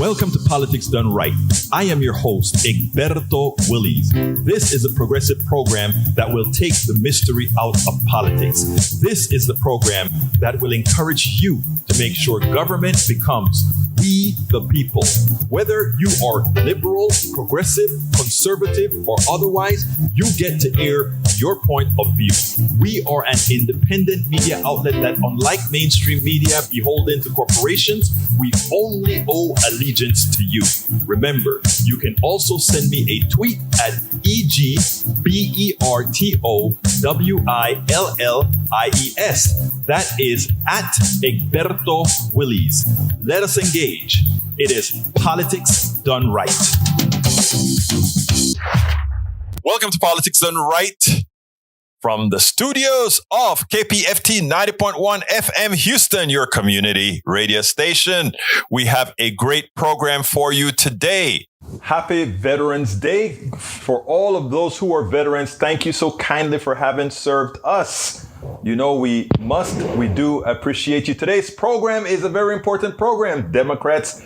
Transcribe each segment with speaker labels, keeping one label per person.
Speaker 1: Welcome to Politics Done Right. I am your host, Egberto Willies. This is a progressive program that will take the mystery out of politics. This is the program that will encourage you to make sure government becomes we the people. Whether you are liberal, progressive, conservative, or otherwise, you get to air your point of view. We are an independent media outlet that, unlike mainstream media beholden to corporations, we only owe allegiance to you. Remember, you can also send me a tweet at EGBERTOWILLIES. That is at Egberto Willies. Let us engage. It is Politics Done Right. Welcome to Politics Done Right from the studios of KPFT 90.1 FM Houston, your community radio station. We have a great program for you today. Happy Veterans Day. For all of those who are veterans, thank you so kindly for having served us. You know, we do appreciate you. Today's program is a very important program. Democrats'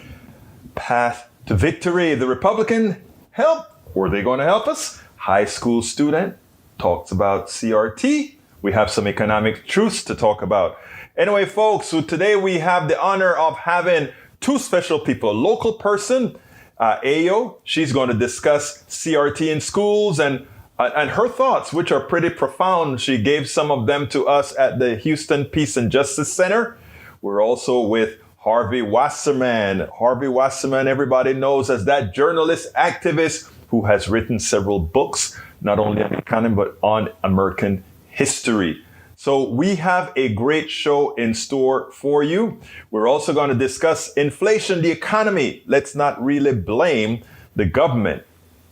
Speaker 1: path to victory. The Republican help. Were they going to help us? High school student talks about CRT. We have some economic truths to talk about. Anyway, folks, so today we have the honor of having two special people. A local person, Ayo. She's going to discuss CRT in schools and her thoughts, which are pretty profound. She gave some of them to us at the Houston Peace and Justice Center. We're also with Harvey Wasserman. Harvey Wasserman, everybody knows as that journalist activist who has written several books, not only on economy, but on American history. So we have a great show in store for you. We're also going to discuss inflation, the economy. Let's not really blame the government.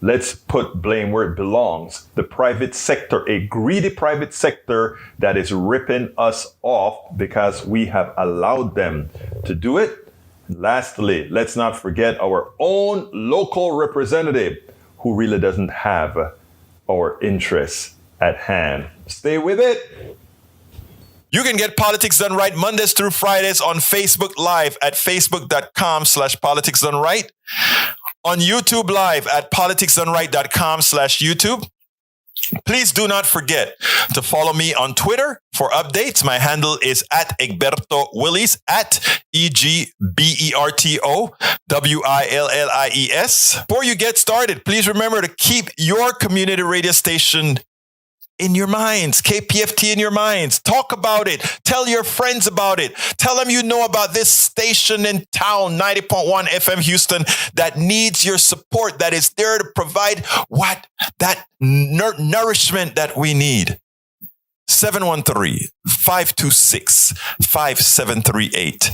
Speaker 1: Let's put blame where it belongs. The private sector, a greedy private sector that is ripping us off because we have allowed them to do it. Lastly, let's not forget our own local representative who really doesn't have our interests at hand. Stay with it. You can get Politics Done Right Mondays through Fridays on Facebook Live at facebook.com/politicsdoneright. On YouTube Live at politicsdoneright.com/YouTube. Please do not forget to follow me on Twitter for updates. My handle is at Egberto Willies, at EGBERTOWILLIES. Before you get started, please remember to keep your community radio station in your minds, KPFT in your minds. Talk about it. Tell your friends about it. Tell them you know about this station in town, 90.1 FM Houston, that needs your support, that is there to provide that nourishment that we need. 713-526-5738.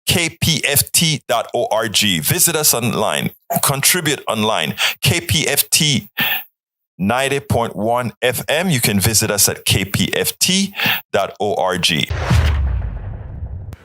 Speaker 1: KPFT.org. Visit us online. Contribute online. KPFT 90.1 FM. You can visit us at kpft.org.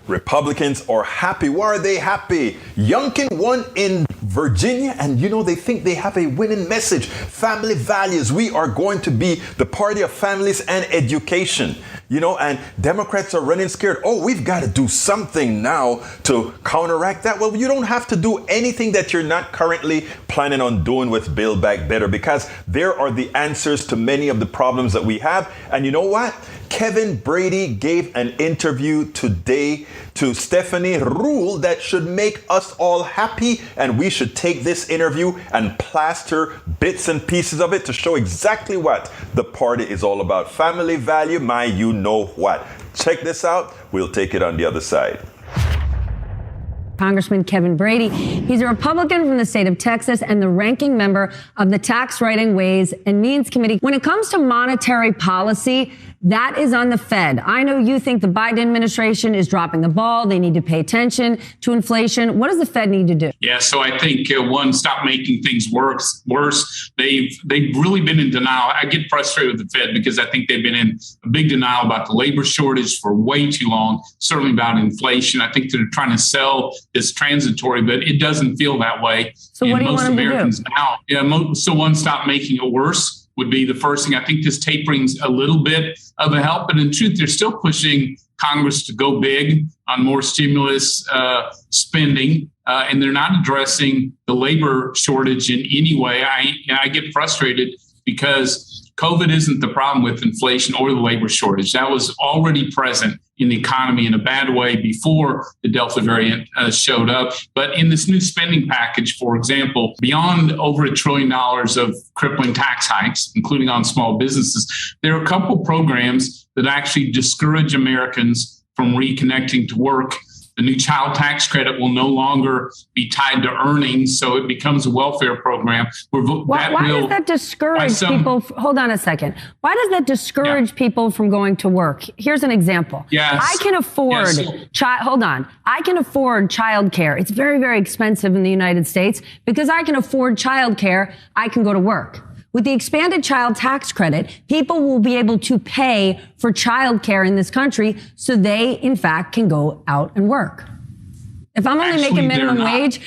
Speaker 1: Republicans are happy. Why are they happy? Youngkin won in Virginia, and they think they have a winning message. Family values. We are going to be the party of families and education. And Democrats are running scared. Oh, we've got to do something now to counteract that. Well, you don't have to do anything that you're not currently planning on doing with Build Back Better, because there are the answers to many of the problems that we have. And you know what? Kevin Brady gave an interview today to Stephanie Rule that should make us all happy. And we should take this interview and plaster bits and pieces of it to show exactly what the party is all about. Family value, my you know what. Check this out. We'll take it on the other side.
Speaker 2: Congressman Kevin Brady. He's a Republican from the state of Texas and the ranking member of the Tax Writing Ways and Means Committee. When it comes to monetary policy, that is on the Fed. I know you think the Biden administration is dropping the ball. They need to pay attention to inflation. What does the Fed need to do?
Speaker 3: Yeah, so I think, one, stop making things worse. They've really been in denial. I get frustrated with the Fed because I think they've been in a big denial about the labor shortage for way too long, certainly about inflation. I think they're trying to sell this transitory, but it doesn't feel that way.
Speaker 2: So what do you want them to do?
Speaker 3: Now, so one, stop making it worse would be the first thing. I think this tapering's a little bit of a help, but in truth, they're still pushing Congress to go big on more stimulus spending. and they're not addressing the labor shortage in any way. I get frustrated because COVID isn't the problem with inflation or the labor shortage. That was already present in the economy in a bad way before the Delta variant showed up. But in this new spending package, for example, beyond over $1 trillion of crippling tax hikes, including on small businesses, there are a couple programs that actually discourage Americans from reconnecting to work. The new child tax credit will no longer be tied to earnings, so it becomes a welfare program.
Speaker 2: Why does that discourage people? Hold on a second. Why does that discourage people from going to work? Here's an example.
Speaker 3: Yes.
Speaker 2: I can afford hold on. I can afford childcare. It's very, very expensive in the United States. Because I can afford childcare, I can go to work. With the expanded child tax credit, people will be able to pay for childcare in this country so they, in fact, can go out and work. If I'm only making minimum wage.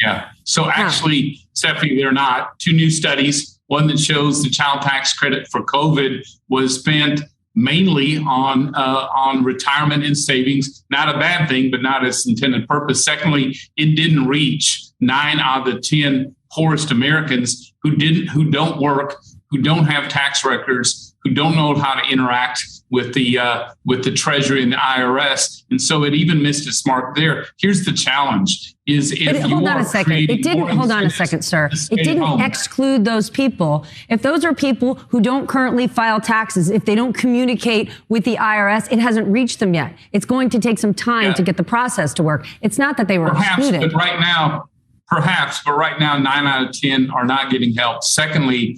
Speaker 3: Yeah. So actually, Stephanie, they're not. Two new studies, one that shows the child tax credit for COVID was spent mainly on retirement and savings. Not a bad thing, but not its intended purpose. Secondly, it didn't reach 9 out of the 10 poorest Americans who don't work, who don't have tax records, who don't know how to interact with the Treasury and the IRS. And so it even missed its mark there. Here's the challenge is if you
Speaker 2: hold on a second. It didn't hold on a second, sir. It didn't exclude those people. If those are people who don't currently file taxes, if they don't communicate with the IRS, it hasn't reached them yet. It's going to take some time to get the process to work. It's not that they were excluded.
Speaker 3: But right now, 9 out of 10 are not getting help. Secondly,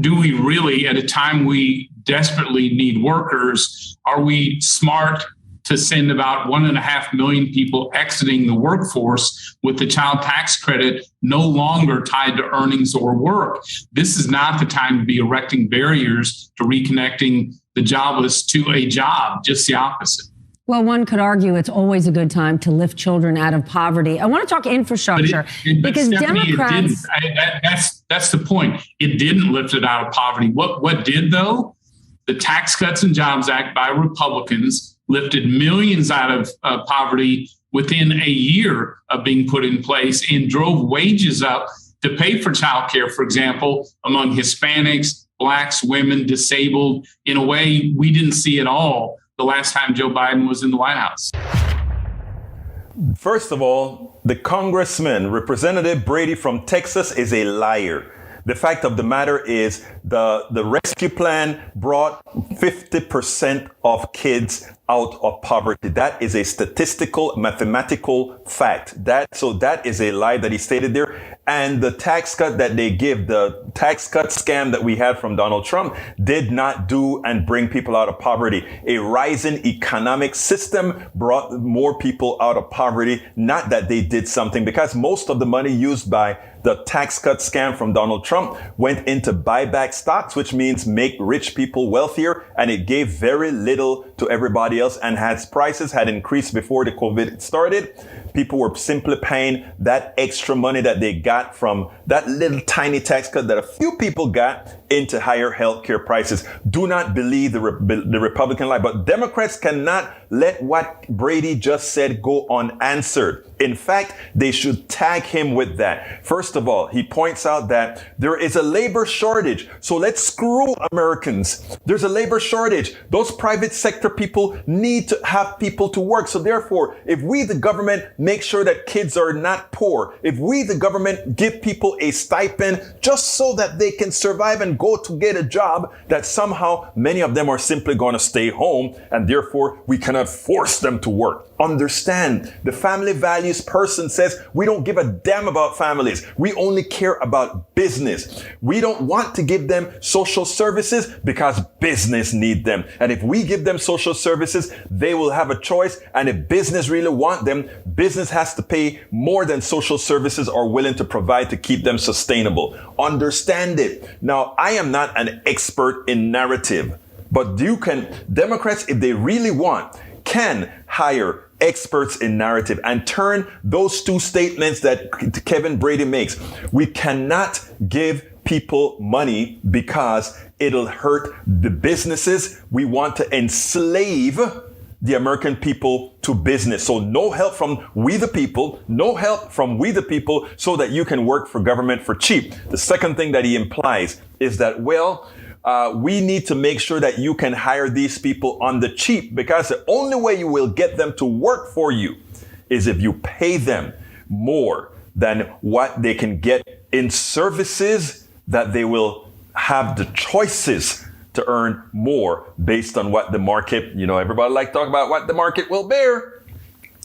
Speaker 3: do we really, at a time we desperately need workers, are we smart to send about 1.5 million people exiting the workforce with the child tax credit no longer tied to earnings or work? This is not the time to be erecting barriers to reconnecting the jobless to a job, just the opposite.
Speaker 2: Well, one could argue it's always a good time to lift children out of poverty. I want to talk infrastructure because Democrats.
Speaker 3: That's the point. It didn't lift it out of poverty. What did, though? The Tax Cuts and Jobs Act by Republicans lifted millions out of poverty within a year of being put in place and drove wages up to pay for childcare, for example, among Hispanics, Blacks, women, disabled, in a way we didn't see at all the last time Joe Biden was in the White House.
Speaker 1: First of all, the Congressman, Representative Brady from Texas, is a liar. The fact of the matter is the rescue plan brought 50% of kids out of poverty. That is a statistical, mathematical fact. That is a lie that he stated there. And the tax cut that they give, the tax cut scam that we had from Donald Trump, did not do and bring people out of poverty. A rising economic system brought more people out of poverty. Not that they did something, because most of the money used by the tax cut scam from Donald Trump went into buyback stocks, which means make rich people wealthier, and it gave very little to everybody else. And as prices had increased before the COVID started, people were simply paying that extra money that they got from that little tiny tax cut that a few people got into higher healthcare prices. Do not believe the Republican lie. But Democrats cannot let what Brady just said go unanswered. In fact, they should tag him with that. First of all, he points out that there is a labor shortage. So let's screw Americans. There's a labor shortage. Those private sector people need to have people to work. So therefore, if we, the government, make sure that kids are not poor, if we, the government, give people a stipend just so that they can survive and go to get a job, that somehow many of them are simply going to stay home, and therefore we cannot force them to work. Understand, the family values person says we don't give a damn about families. We only care about business. We don't want to give them social services because business need them. And if we give them social services, they will have a choice. And if business really want them, business has to pay more than social services are willing to provide to keep them sustainable. Understand it. Now, I am not an expert in narrative, but Democrats, if they really want, can hire experts in narrative and turn those two statements that Kevin Brady makes. We cannot give people money because it'll hurt the businesses. We want to enslave the American people to business. So no help from we the people, no help from we the people so that you can work for government for cheap. The second thing that he implies is that, we need to make sure that you can hire these people on the cheap, because the only way you will get them to work for you is if you pay them more than what they can get in services that they will have the choices to earn more based on what the market, everybody like talk about what the market will bear.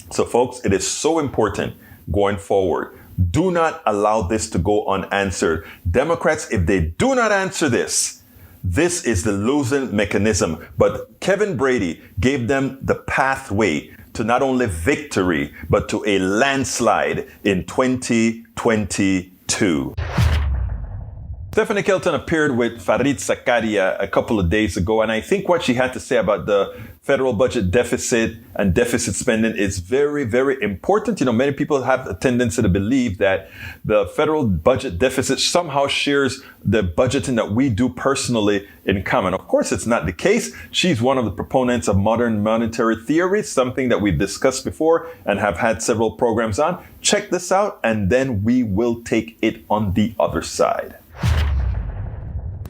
Speaker 1: So folks, it is so important going forward. Do not allow this to go unanswered. Democrats, if they do not answer this is the losing mechanism. But Kevin Brady gave them the pathway to not only victory, but to a landslide in 2022. Stephanie Kelton appeared with Farid Zakaria a couple of days ago, and I think what she had to say about the federal budget deficit and deficit spending is very, very important. Many people have a tendency to believe that the federal budget deficit somehow shares the budgeting that we do personally in common. Of course, it's not the case. She's one of the proponents of modern monetary theory, something that we've discussed before and have had several programs on. Check this out, and then we will take it on the other side.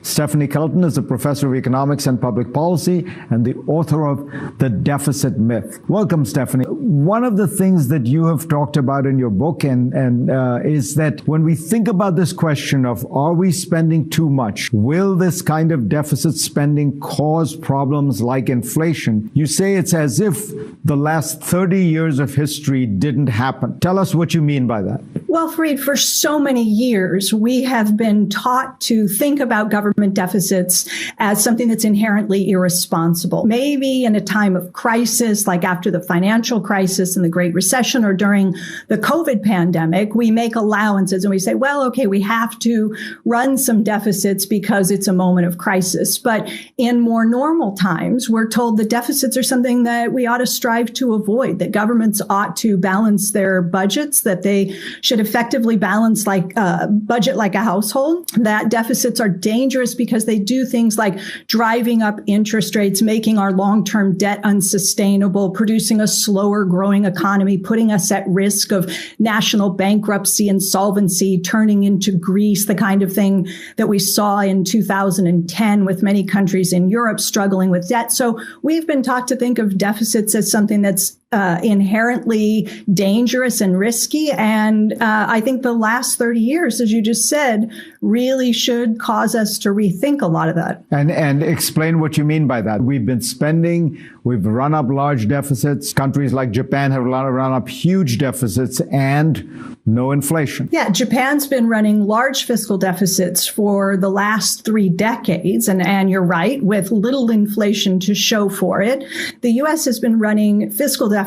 Speaker 4: Stephanie Kelton is a professor of economics and public policy and the author of The Deficit Myth. Welcome, Stephanie. One of the things that you have talked about in your book is that when we think about this question of are we spending too much, will this kind of deficit spending cause problems like inflation? You say it's as if the last 30 years of history didn't happen. Tell us what you mean by that.
Speaker 5: Well, Fareed, for so many years, we have been taught to think about government deficits as something that's inherently irresponsible. Maybe in a time of crisis, like after the financial crisis and the Great Recession or during the COVID pandemic, we make allowances and we say, well, okay, we have to run some deficits because it's a moment of crisis. But in more normal times, we're told that deficits are something that we ought to strive to avoid, that governments ought to balance their budgets, that they should effectively balance like a budget like a household, that deficits are dangerous because they do things like driving up interest rates, making our long-term debt unsustainable, producing a slower growing economy, putting us at risk of national bankruptcy, insolvency, turning into Greece, the kind of thing that we saw in 2010 with many countries in Europe struggling with debt. So we've been taught to think of deficits as something that's inherently dangerous and risky. And I think the last 30 years, as you just said, really should cause us to rethink a lot of that.
Speaker 4: And explain what you mean by that. We've been spending, we've run up large deficits. Countries like Japan have run up huge deficits and no inflation.
Speaker 5: Yeah, Japan's been running large fiscal deficits for the last 3 decades. And you're right, with little inflation to show for it. The U.S. has been running fiscal deficits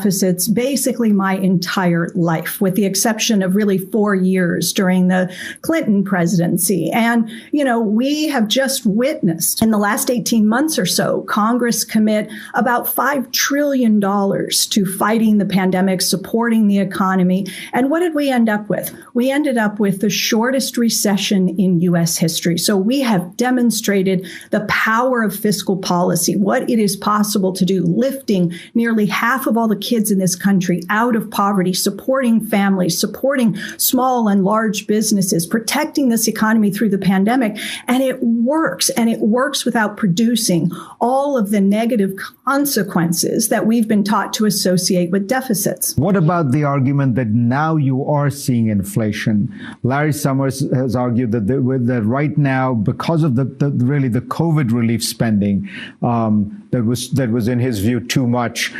Speaker 5: basically my entire life, with the exception of really 4 years during the Clinton presidency. And, we have just witnessed in the last 18 months or so, Congress commit about $5 trillion to fighting the pandemic, supporting the economy. And what did we end up with? We ended up with the shortest recession in U.S. history. So we have demonstrated the power of fiscal policy, what it is possible to do, lifting nearly half of all the kids in this country out of poverty, supporting families, supporting small and large businesses, protecting this economy through the pandemic. And it works without producing all of the negative consequences that we've been taught to associate with deficits.
Speaker 4: What about the argument that now you are seeing inflation? Larry Summers has argued that right now, because of the COVID relief spending that was in his view too much,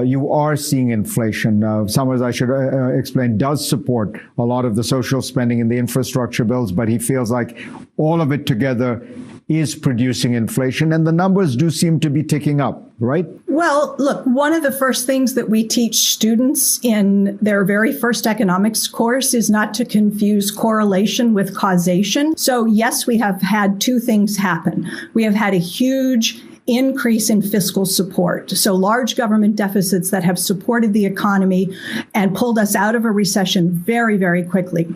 Speaker 4: you are seeing inflation. Summers, I should explain, does support a lot of the social spending in the infrastructure bills, but he feels like all of it together is producing inflation, and the numbers do seem to be ticking up, right?
Speaker 5: Well, look, one of the first things that we teach students in their very first economics course is not to confuse correlation with causation. So yes, we have had 2 things happen. We have had a huge increase in fiscal support. So large government deficits that have supported the economy and pulled us out of a recession very, very quickly.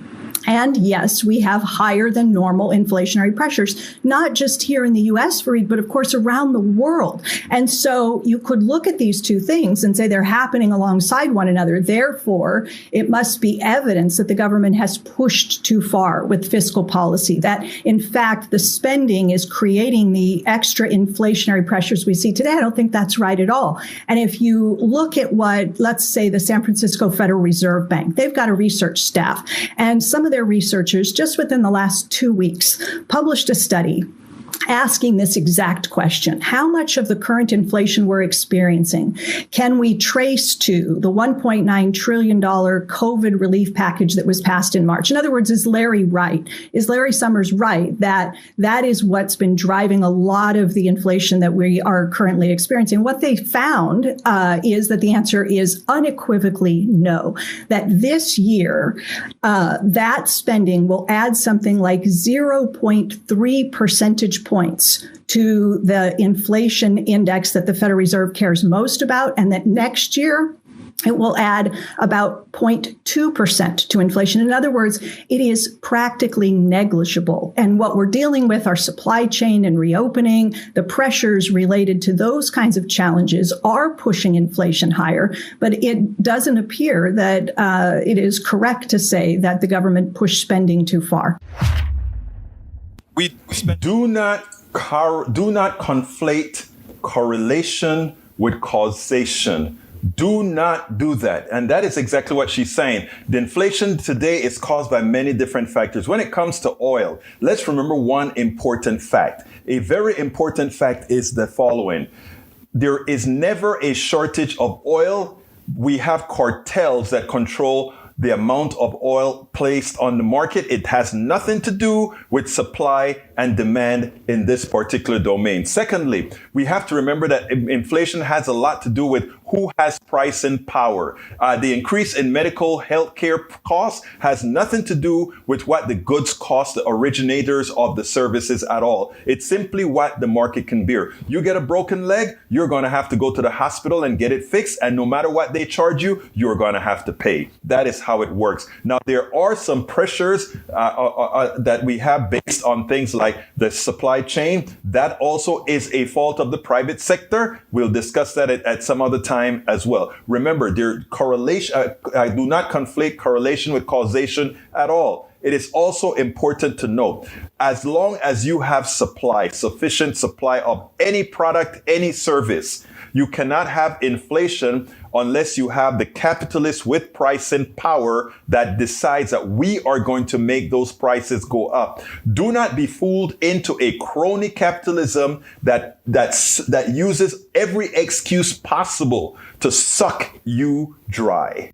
Speaker 5: And yes, we have higher than normal inflationary pressures, not just here in the US, Fareed, but of course around the world. And so you could look at these two things and say they're happening alongside one another. Therefore, it must be evidence that the government has pushed too far with fiscal policy, that in fact the spending is creating the extra inflationary pressures we see today. I don't think that's right at all. And if you look at what, let's say, the San Francisco Federal Reserve Bank, they've got a research staff, and some of their researchers just within the last 2 weeks published a study asking this exact question. How much of the current inflation we're experiencing can we trace to the $1.9 trillion COVID relief package that was passed in March? In other words, is Larry right? Is Larry Summers right that that is what's been driving a lot of the inflation that we are currently experiencing? What they found is that the answer is unequivocally no, that this year that spending will add something like 0.3 percentage points to the inflation index that the Federal Reserve cares most about, and that next year it will add about 0.2% to inflation. In other words, it is practically negligible. And what we're dealing with are supply chain and reopening. The pressures related to those kinds of challenges are pushing inflation higher, but it doesn't appear that it is correct to say that the government pushed spending too far.
Speaker 1: Do not conflate correlation with causation. Do not do that. And that is exactly what she's saying. The inflation today is caused by many different factors. When it comes to oil, let's remember one important fact. A very important fact is the following. There is never a shortage of oil. We have cartels that control the amount of oil placed on the market. It has nothing to do with supply and demand in this particular domain. Secondly, we have to remember that inflation has a lot to do with who has pricing power. The increase in medical health care costs has nothing to do with what the goods cost the originators of the services at all. It's simply what the market can bear. You get a broken leg, you're going to have to go to the hospital and get it fixed. And no matter what they charge you, you're going to have to pay. That is how it works. Now, there are some pressures that we have based on things like the supply chain. That also is a fault of the private sector. We'll discuss that at some other time as well. Remember, there correlation. I do not conflate correlation with causation at all. It is also important to note, as long as you have supply, sufficient supply of any product, any service, you cannot have inflation unless you have the capitalists with pricing power that decides that we are going to make those prices go up. Do not be fooled into a crony capitalism that uses every excuse possible to suck you dry.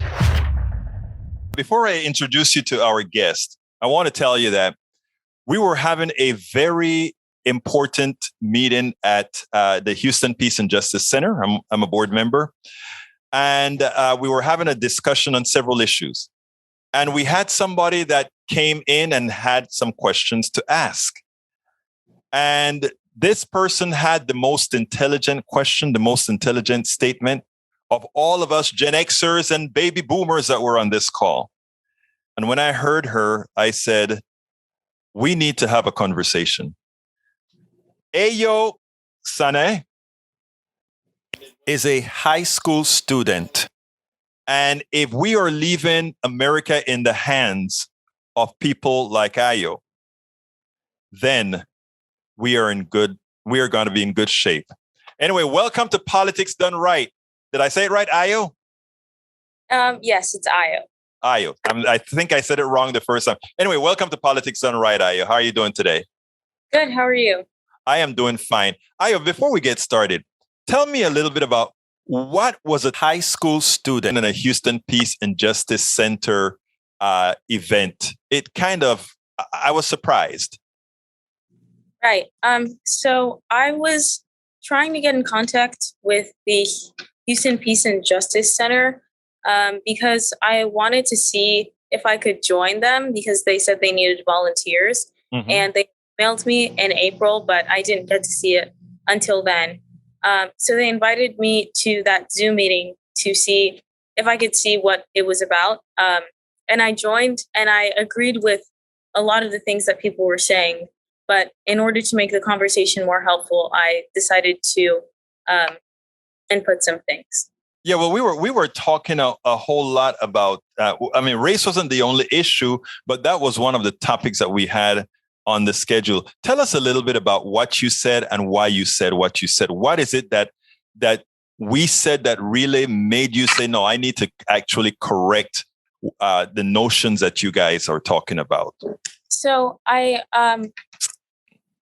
Speaker 1: Before I introduce you to our guest, I want to tell you that we were having a very important meeting at the Houston Peace and Justice Center. I'm a board member. And we were having a discussion on several issues. And we had somebody that came in and had some questions to ask. And this person had the most intelligent question, the most intelligent statement of all of us Gen Xers and baby boomers that were on this call. And when I heard her, I said, we need to have a conversation. Ayo Sane is a high school student. And if we are leaving America in the hands of people like Ayo, then we are going to be in good shape. Anyway, welcome to Politics Done Right. Did I say it right, Ayo?
Speaker 6: Yes, it's Ayo.
Speaker 1: Ayo. I think I said it wrong the first time. Anyway, welcome to Politics Done Right, Ayo. How are you doing today?
Speaker 6: Good. How are you?
Speaker 1: I am doing fine. Ayo, before we get started, tell me a little bit about what was a high school student in a Houston Peace and Justice Center event. I was surprised.
Speaker 6: Right. So I was trying to get in contact with the Houston Peace and Justice Center because I wanted to see if I could join them because they said they needed volunteers. Mm-hmm. And they mailed me in April, but I didn't get to see it until then. So they invited me to that Zoom meeting to see if I could see what it was about. I joined and I agreed with a lot of the things that people were saying. But in order to make the conversation more helpful, I decided to input some things.
Speaker 1: Yeah, well, we were talking a whole lot about. Race wasn't the only issue, but that was one of the topics that we had on the schedule. Tell us a little bit about what you said and why you said what you said. What is it that we said that really made you say, no, I need to actually correct the notions that you guys are talking about?
Speaker 6: So I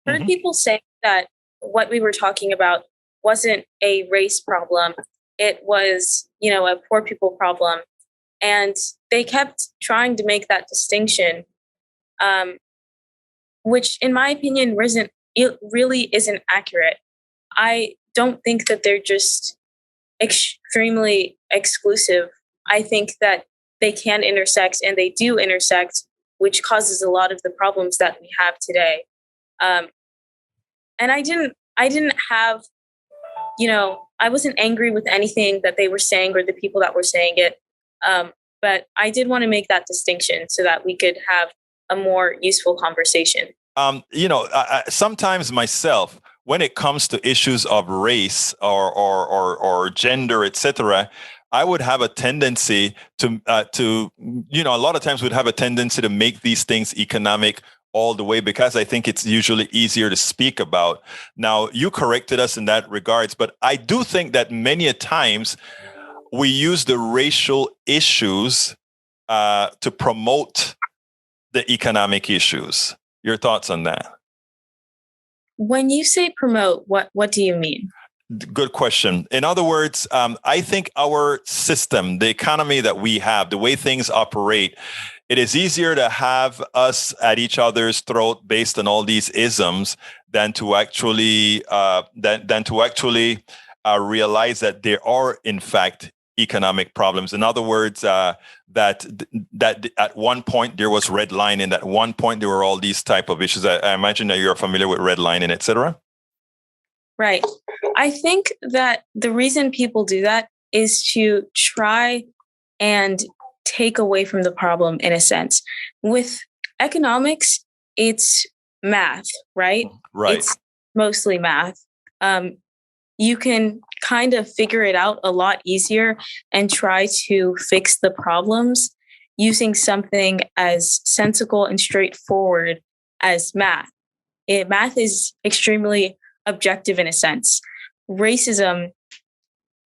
Speaker 6: heard people say that what we were talking about wasn't a race problem. It was, a poor people problem. And they kept trying to make that distinction, which in my opinion, it really isn't accurate. I don't think that they're just extremely exclusive. I think that they can intersect, and they do intersect, which causes a lot of the problems that we have today. And I didn't have, I wasn't angry with anything that they were saying or the people that were saying it. But I did want to make that distinction so that we could have a more useful conversation.
Speaker 1: Sometimes myself, when it comes to issues of race or gender, etc., I would have a tendency to a lot of times would have a tendency to make these things economic all the way, because I think it's usually easier to speak about. Now, you corrected us in that regards, but I do think that many a times we use the racial issues to promote the economic issues. Your thoughts on that?
Speaker 6: When you say promote, what do you mean?
Speaker 1: Good question. In other words, I think our system, the economy that we have, the way things operate, it is easier to have us at each other's throat based on all these isms than to actually realize that there are, in fact, economic problems. In other words, that at one point there was redlining. At one point there were all these type of issues. I imagine that you're familiar with redlining, etc.
Speaker 6: Right. I think that the reason people do that is to try and take away from the problem, in a sense. With economics, it's math, right?
Speaker 1: Right.
Speaker 6: It's mostly math. You can kind of figure it out a lot easier and try to fix the problems using something as sensible and straightforward as math. Math is extremely objective in a sense. Racism,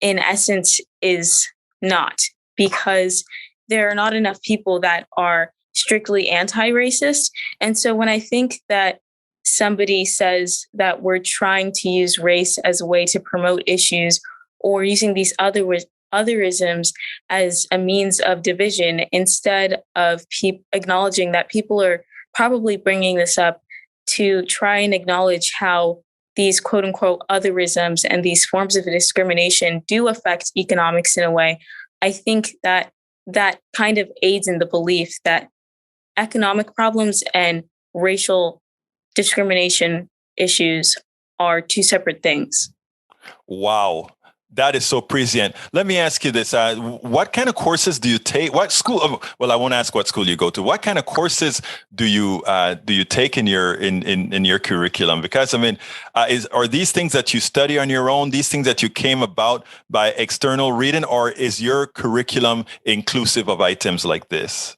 Speaker 6: in essence, is not, because there are not enough people that are strictly anti-racist. And so when I think that somebody says that we're trying to use race as a way to promote issues, or using these otherisms as a means of division, instead of acknowledging that people are probably bringing this up to try and acknowledge how these quote unquote otherisms and these forms of discrimination do affect economics in a way, I think that kind of aids in the belief that economic problems and racial discrimination issues are two separate things.
Speaker 1: Wow. That is so prescient. Let me ask you this. What kind of courses do you take? What school? Well, I won't ask what school you go to. What kind of courses do you take in your curriculum? Because are these things that you study on your own? These things that you came about by external reading, or is your curriculum inclusive of items like this?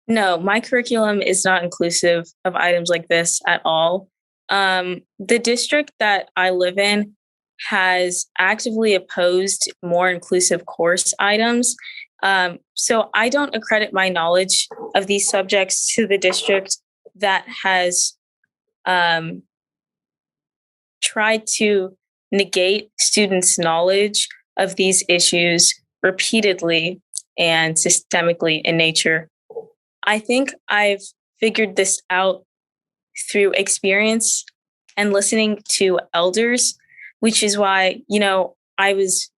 Speaker 6: No, my curriculum is not inclusive of items like this at all. The district that I live in has actively opposed more inclusive course items. So I don't accredit my knowledge of these subjects to the district that has tried to negate students' knowledge of these issues repeatedly and systemically in nature. I think I've figured this out through experience and listening to elders, which is why, I was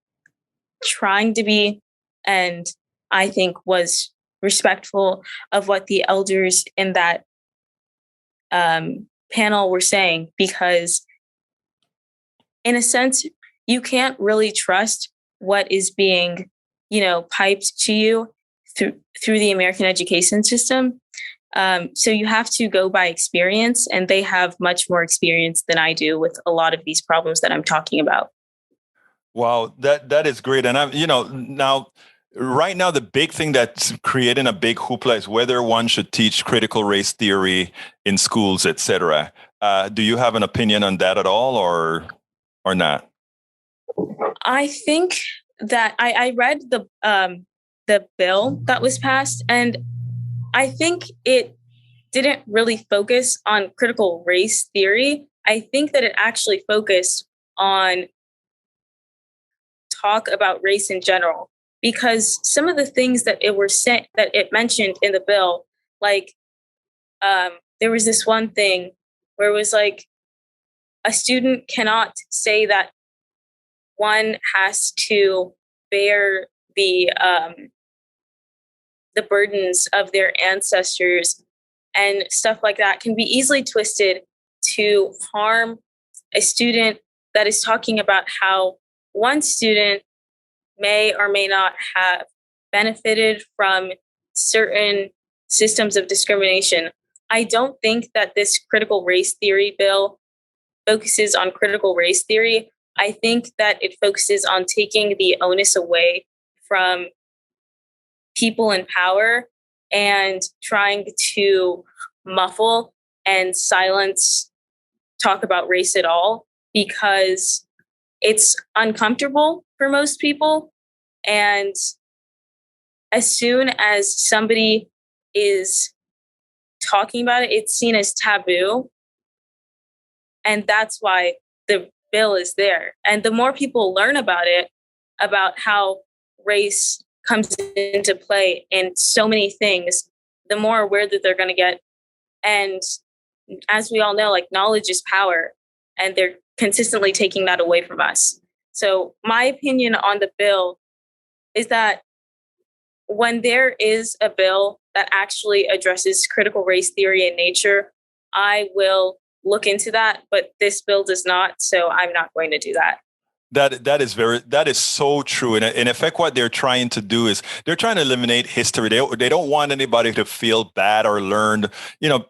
Speaker 6: trying to be, and I think was respectful of what the elders in that panel were saying, because in a sense, you can't really trust what is being, piped to you through the American education system. So you have to go by experience, and they have much more experience than I do with a lot of these problems that I'm talking about.
Speaker 1: Wow, that is great. And right now, the big thing that's creating a big hoopla is whether one should teach critical race theory in schools, etc. Do you have an opinion on that at all, or not?
Speaker 6: I think that I read the bill that was passed, and I think it didn't really focus on critical race theory. I think that it actually focused on talk about race in general, because some of the things that it mentioned in the bill, like there was this one thing where it was like a student cannot say that one has to bear the burdens of their ancestors, and stuff like that can be easily twisted to harm a student that is talking about how one student may or may not have benefited from certain systems of discrimination. I don't think that this critical race theory bill focuses on critical race theory. I think that it focuses on taking the onus away from people in power and trying to muffle and silence talk about race at all, because it's uncomfortable for most people. And as soon as somebody is talking about it, it's seen as taboo. And that's why the bill is there. And the more people learn about it, about how race comes into play in so many things, the more aware that they're going to get. And as we all know, like, knowledge is power, and they're consistently taking that away from us. So my opinion on the bill is that when there is a bill that actually addresses critical race theory in nature, I will look into that, but this bill does not, so I'm not going to do that.
Speaker 1: That is so true. And in effect, what they're trying to do is they're trying to eliminate history. They don't want anybody to feel bad or learn,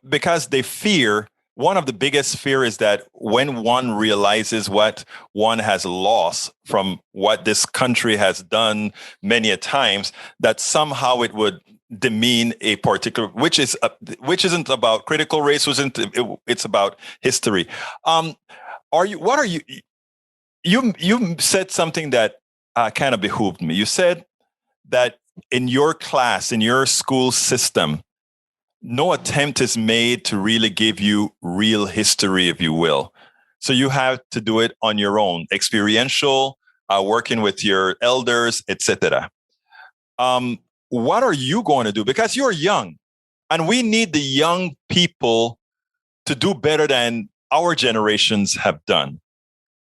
Speaker 1: because they fear, one of the biggest fear is that when one realizes what one has lost from what this country has done many a times, that somehow it would demean a particular, which isn't about critical race, it's about history. You said something that kind of behooved me. You said that in your class, in your school system, no attempt is made to really give you real history, if you will. So you have to do it on your own, experiential, working with your elders, etc. What are you going to do? Because you're young, and we need the young people to do better than our generations have done.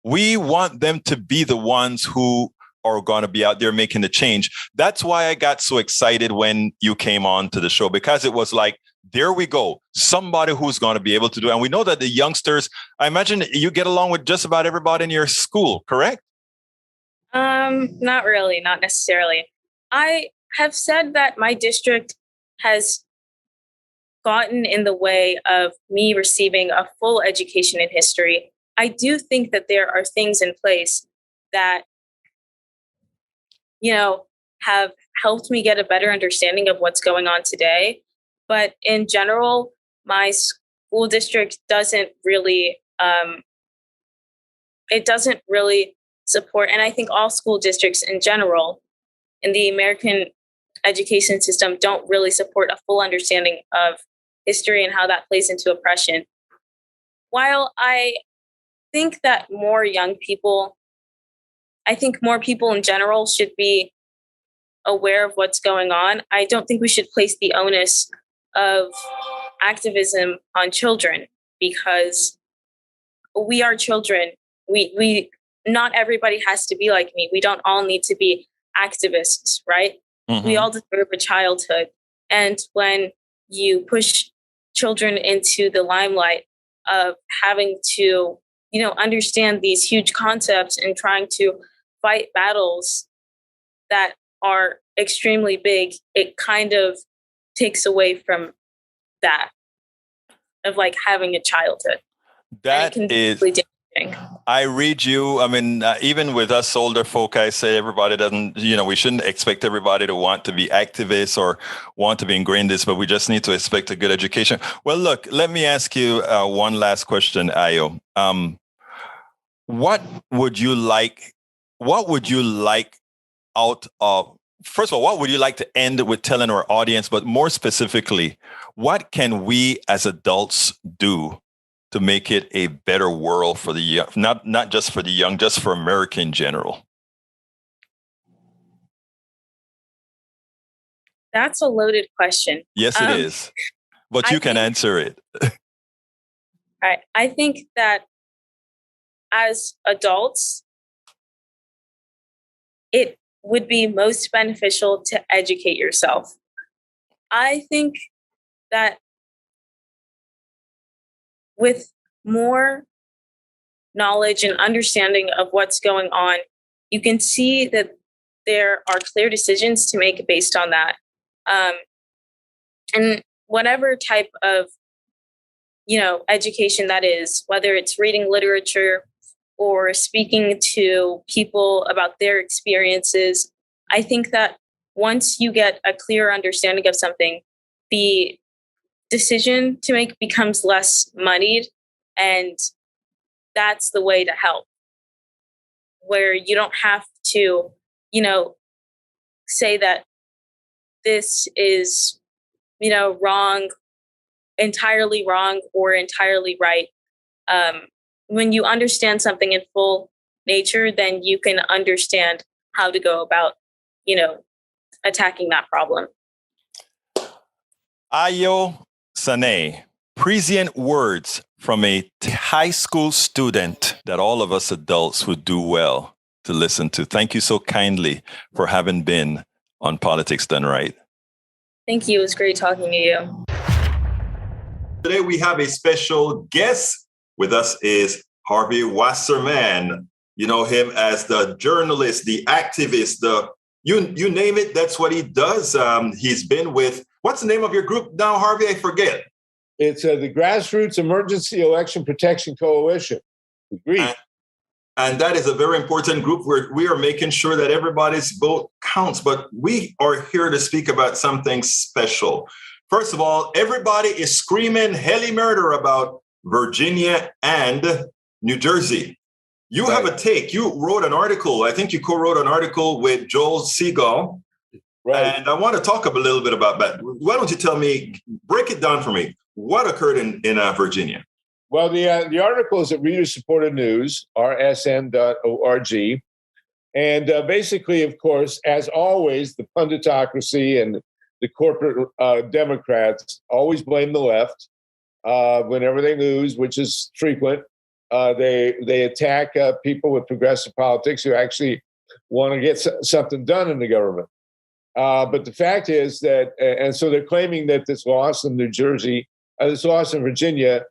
Speaker 1: We want them to be the ones who are going to be out there making the change. That's why I got so excited when you came on to the show, because it was like, there we go. Somebody who's going to be able to do it. And we know that the youngsters, I imagine you get along with just about everybody in your school, correct?
Speaker 6: Not really, not necessarily. I have said that my district has gotten in the way of me receiving a full education in history. I do think that there are things in place that, have helped me get a better understanding of what's going on today. But in general, my school district doesn't really, support, and I think all school districts in general in the American education system don't really support a full understanding of history and how that plays into oppression. While I think that more people in general should be aware of what's going on, I don't think we should place the onus of activism on children, because we are children. We not everybody has to be like me. We don't all need to be activists, right? Mm-hmm. We all deserve a childhood. And when you push children into the limelight of having to, understand these huge concepts and trying to fight battles that are extremely big, it kind of takes away from that of like having a childhood.
Speaker 1: That is, I read you. I mean, even with us older folk, I say everybody doesn't, we shouldn't expect everybody to want to be activists or want to be ingrained in this, but we just need to expect a good education. Well, look, let me ask you one last question, Ayo. What would you like out of, first of all, what would you like to end with telling our audience, but more specifically, what can we as adults do to make it a better world for the young, not just for the young, just for America in general?
Speaker 6: That's a loaded question.
Speaker 1: Yes, it is. But you can answer it.
Speaker 6: I think that as adults, it would be most beneficial to educate yourself. I think that with more knowledge and understanding of what's going on, you can see that there are clear decisions to make based on that. And whatever type of, education that is, whether it's reading literature or speaking to people about their experiences, I think that once you get a clear understanding of something, the decision to make becomes less moneyed, and that's the way to help, where you don't have to, say that this is, wrong, entirely wrong or entirely right. When you understand something in full nature, then you can understand how to go about, attacking that problem.
Speaker 1: Ayo Sane, prescient words from a high school student that all of us adults would do well to listen to. Thank you so kindly for having been on Politics Done Right.
Speaker 6: Thank you. It was great talking to you.
Speaker 1: Today we have a special guest. With us is Harvey Wasserman. You know him as the journalist, the activist, you name it, that's what he does. He's been with, what's the name of your group now, Harvey? I forget.
Speaker 7: It's the Grassroots Emergency Election Protection Coalition. Agreed.
Speaker 1: And that is a very important group where we are making sure that everybody's vote counts. But we are here to speak about something special. First of all, everybody is screaming heli murder about Virginia and New Jersey. You have a take. You wrote an article. I think you co-wrote an article with Joel Segal. Right. And I want to talk a little bit about that. Why don't you tell me, break it down for me. What occurred in Virginia?
Speaker 7: Well, the article is at Reader Supported News, rsn.org. And basically, of course, as always, the punditocracy and the corporate Democrats always blame the left whenever they lose, which is frequent. They attack people with progressive politics who actually want to get something done in the government. But the fact is that, and so they're claiming that this loss in New Jersey, this loss in Virginia,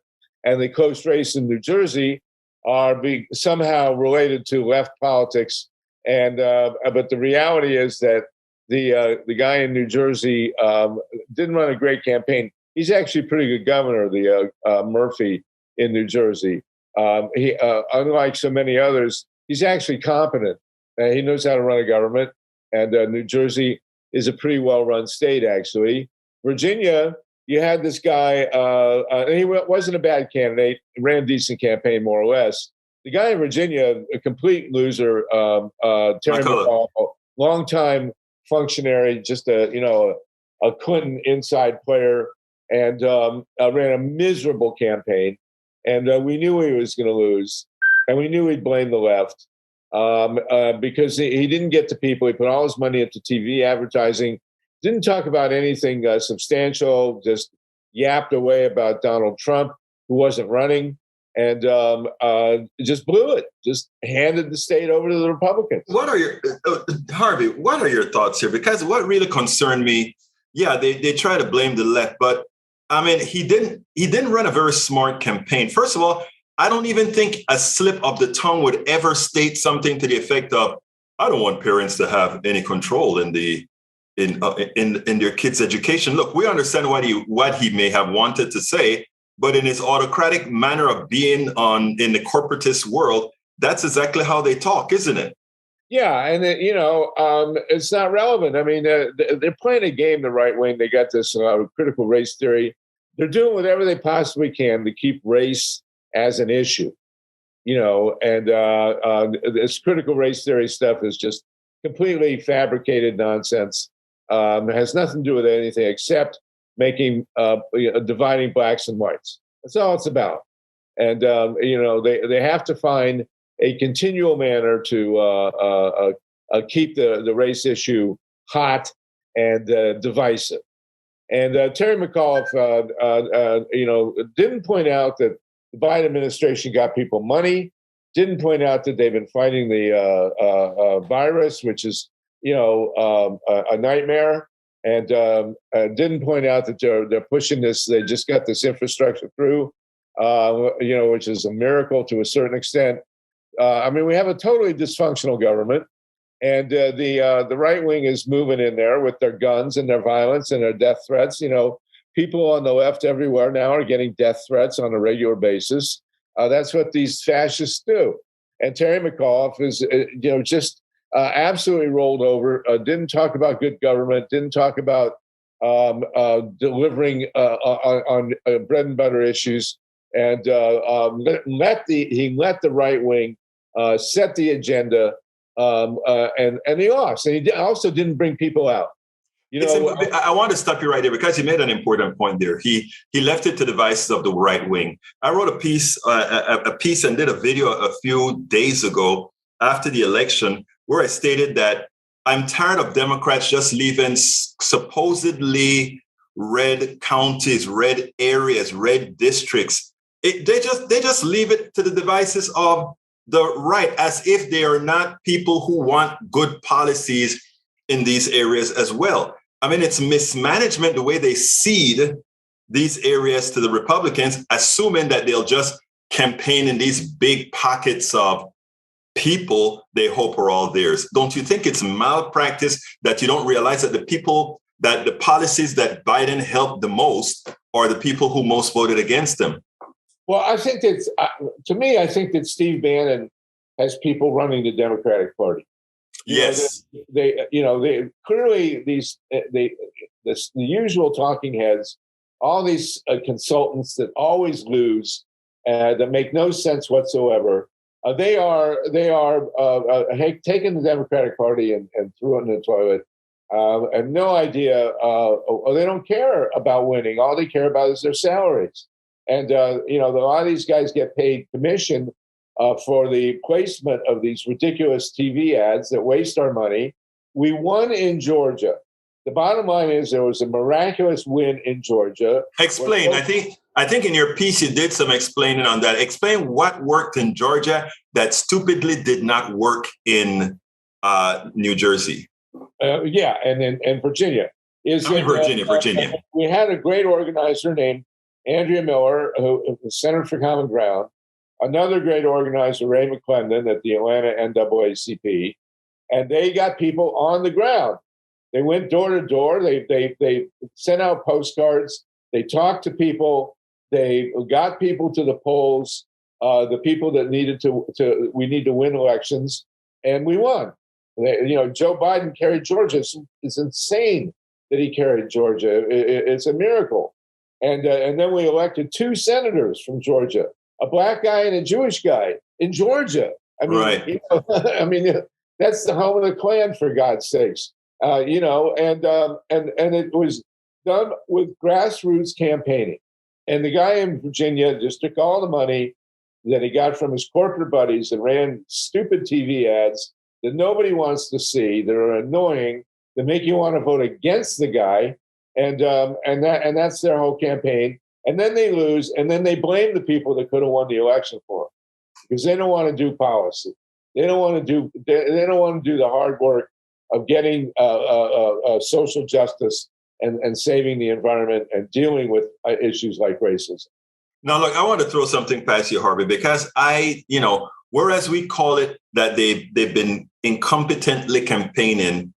Speaker 7: and the close race in New Jersey are somehow related to left politics. And but the reality is that the guy in New Jersey didn't run a great campaign. He's actually a pretty good governor, Murphy in New Jersey. He, unlike so many others, he's actually competent. He knows how to run a government, and New Jersey is a pretty well-run state, actually. Virginia, you had this guy, and he wasn't a bad candidate, ran a decent campaign, more or less. The guy in Virginia, a complete loser, Terry McAuliffe, longtime functionary, just a Clinton inside player, and ran a miserable campaign. And we knew he was going to lose, and we knew he'd blame the left because he didn't get to people. He put all his money into TV advertising, didn't talk about anything substantial, just yapped away about Donald Trump, who wasn't running, and just blew it, just handed the state over to the Republicans.
Speaker 1: What are your, Harvey, what are your thoughts here? Because what really concerned me, they try to blame the left, but I mean, he didn't run a very smart campaign. First of all, I don't even think a slip of the tongue would ever state something to the effect of, I don't want parents to have any control in the in their kids' education. Look, we understand what he may have wanted to say, but in his autocratic manner of being in the corporatist world, that's exactly how they talk, isn't it?
Speaker 7: Yeah, and it's not relevant. I mean, they're playing a game the right wing. They got this critical race theory. They're doing whatever they possibly can to keep race as an issue, and this critical race theory stuff is just completely fabricated nonsense. It has nothing to do with anything except making dividing blacks and whites. That's all it's about. And they have to find a continual manner to keep the race issue hot and divisive. And Terry McAuliffe, didn't point out that the Biden administration got people money. Didn't point out that they've been fighting the virus, which is a nightmare. And didn't point out that they're pushing this. They just got this infrastructure through, which is a miracle to a certain extent. We have a totally dysfunctional government, and the right wing is moving in there with their guns and their violence and their death threats. People on the left everywhere now are getting death threats on a regular basis. That's what these fascists do. And Terry McAuliffe is, just absolutely rolled over. Didn't talk about good government. Didn't talk about delivering on bread and butter issues. And he let the right wing set the agenda, and he lost. And he also didn't bring people out.
Speaker 1: I want to stop you right there because you made an important point there. He left it to the devices of the right wing. I wrote a piece and did a video a few days ago after the election where I stated that I'm tired of Democrats just leaving supposedly red counties, red areas, red districts. They just leave it to the devices of the right, as if they are not people who want good policies in these areas as well. It's mismanagement the way they cede these areas to the Republicans, assuming that they'll just campaign in these big pockets of people they hope are all theirs. Don't you think it's malpractice that you don't realize that the policies that Biden helped the most are the people who most voted against him?
Speaker 7: Well, I think I think that Steve Bannon has people running the Democratic Party.
Speaker 1: Yes,
Speaker 7: they clearly the usual talking heads, all these consultants that always lose, that make no sense whatsoever. They are taking the Democratic Party and threw it in the toilet. And no idea. They don't care about winning. All they care about is their salaries. And a lot of these guys get paid commission for the placement of these ridiculous TV ads that waste our money. We won in Georgia. The bottom line is there was a miraculous win in Georgia.
Speaker 1: Explain. I think in your piece you did some explaining on that. Explain what worked in Georgia that stupidly did not work in New Jersey. And Virginia.
Speaker 7: Virginia. We had a great organizer named Andrea Miller, who was Center for Common Ground. Another great organizer, Ray McClendon, at the Atlanta NAACP, and they got people on the ground. They went door to door. They sent out postcards. They talked to people. They got people to the polls. The people that needed we need to win elections, and we won. Joe Biden carried Georgia. It's insane that he carried Georgia. It's a miracle. And then we elected 2 senators from Georgia, a black guy and a Jewish guy in Georgia.
Speaker 1: Right.
Speaker 7: That's the home of the Klan, for God's sakes. And it was done with grassroots campaigning. And the guy in Virginia just took all the money that he got from his corporate buddies and ran stupid TV ads that nobody wants to see, that are annoying, that make you want to vote against the guy. And that's their whole campaign. And then they lose, and then they blame the people that could have won the election for them, because they don't want to do policy. They don't want to do the hard work of getting social justice and saving the environment and dealing with issues like racism.
Speaker 1: Now, look, I want to throw something past you, Harvey, because whereas we call it that they've been incompetently campaigning,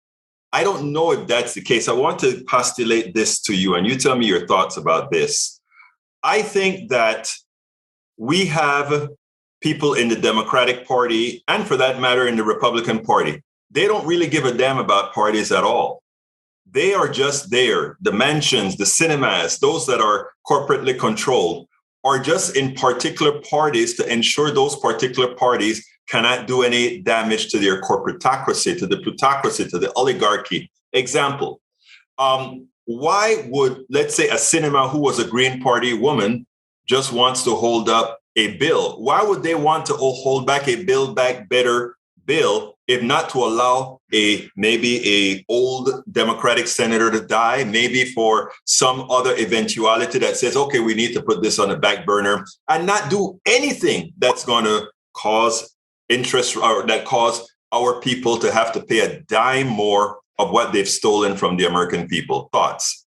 Speaker 1: I don't know if that's the case. I want to postulate this to you, and you tell me your thoughts about this. I think that we have people in the Democratic Party, and for that matter, in the Republican Party. They don't really give a damn about parties at all. They are just there. The mansions, the cinemas, those that are corporately controlled, are just in particular parties to ensure those particular parties cannot do any damage to their corporatocracy, to the plutocracy, to the oligarchy. Example, why would, let's say, a cinema who was a Green Party woman just wants to hold up a bill? Why would they want to hold back a Build Back Better bill, if not to allow maybe a old Democratic senator to die, maybe for some other eventuality that says, okay, we need to put this on the back burner, and not do anything that's going to cause interest or that cause our people to have to pay a dime more of what they've stolen from the American people? Thoughts?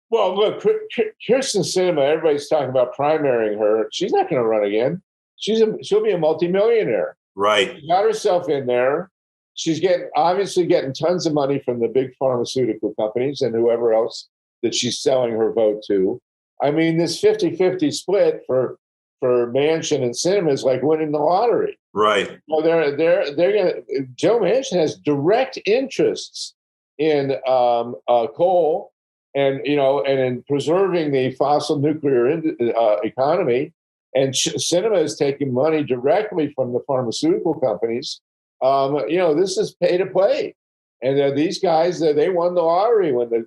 Speaker 7: Well, look, Kirsten Sinema, everybody's talking about primarying her. She's not going to run again. She'll be a multimillionaire.
Speaker 1: Right.
Speaker 7: She got herself in there. She's obviously getting tons of money from the big pharmaceutical companies and whoever else that she's selling her vote to. I mean, this 50-50 split for Manchin and Sinema is like winning the lottery.
Speaker 1: Right.
Speaker 7: Well, they're going to. Joe Manchin has direct interests in coal and in preserving the fossil nuclear economy. And Sinema is taking money directly from the pharmaceutical companies. This is pay to play, and these guys they won the lottery when the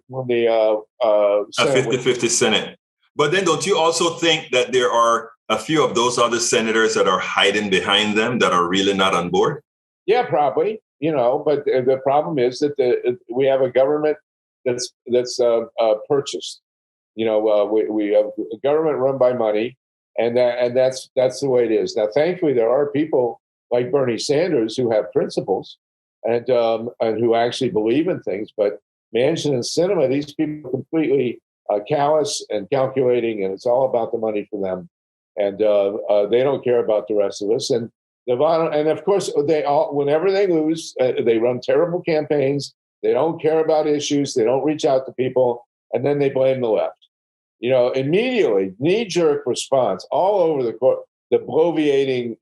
Speaker 1: 50-50 Senate. But then, don't you also think that there are a few of those other senators that are hiding behind them that are really not on board?
Speaker 7: Yeah, probably. But the problem is that we have a government that's purchased. We have a government run by money. And that's the way it is. Now, thankfully, there are people like Bernie Sanders who have principles and who actually believe in things. But Manchin and Sinema, these people are completely callous and calculating, and it's all about the money for them. And they don't care about the rest of us. And of course, whenever they lose, they run terrible campaigns. They don't care about issues. They don't reach out to people, and then they blame the left. Immediately, knee-jerk response all over the court, the bloviating,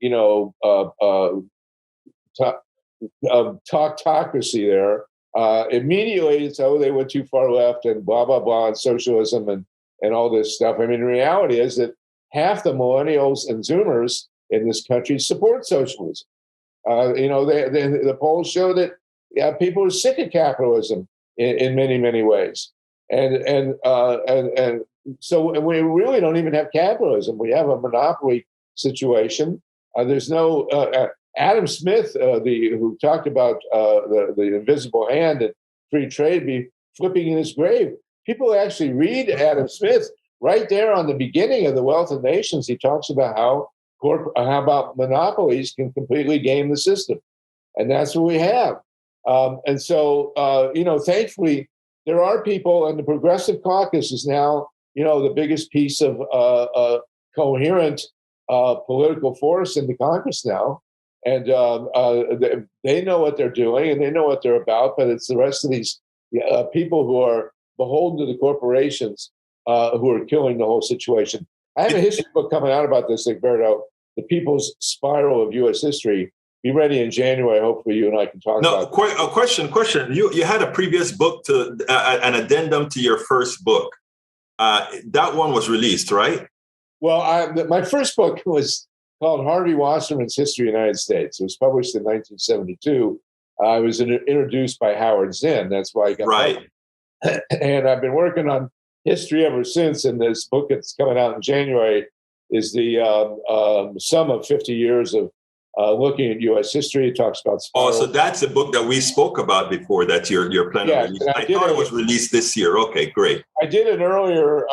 Speaker 7: talkocracy there. Immediately, it's, they went too far left and blah, blah, blah, and socialism and all this stuff. I mean, the reality is that half the millennials and Zoomers in this country support socialism. The polls show that people are sick of capitalism in many, many ways. And so we really don't even have capitalism. We have a monopoly situation. There's no Adam Smith, who talked about the invisible hand and free trade, be flipping in his grave. People actually read Adam Smith right there on the beginning of The Wealth of Nations. He talks about how about monopolies can completely game the system, and that's what we have. And so, thankfully, there are people, and the Progressive Caucus is now, the biggest piece of coherent political force in the Congress now. And they know what they're doing and they know what they're about, but it's the rest of these people who are beholden to the corporations who are killing the whole situation. I have a history book coming out about this, Egberto, The People's Spiral of U.S. History. Be ready in January. Hopefully you and I can talk about it.
Speaker 1: No, question. You had a previous book to an addendum to your first book. That one was released, right?
Speaker 7: Well, my first book was called Harvey Wasserman's History of the United States. It was published in 1972. I was introduced by Howard Zinn. That's why I got
Speaker 1: right.
Speaker 7: And I've been working on history ever since. And this book that's coming out in January is the sum of 50 years of looking at U.S. history. It talks about spiral.
Speaker 1: Oh, so that's a book that we spoke about before that you're planning to release. I thought it was released this year. Okay, great.
Speaker 7: I did an earlier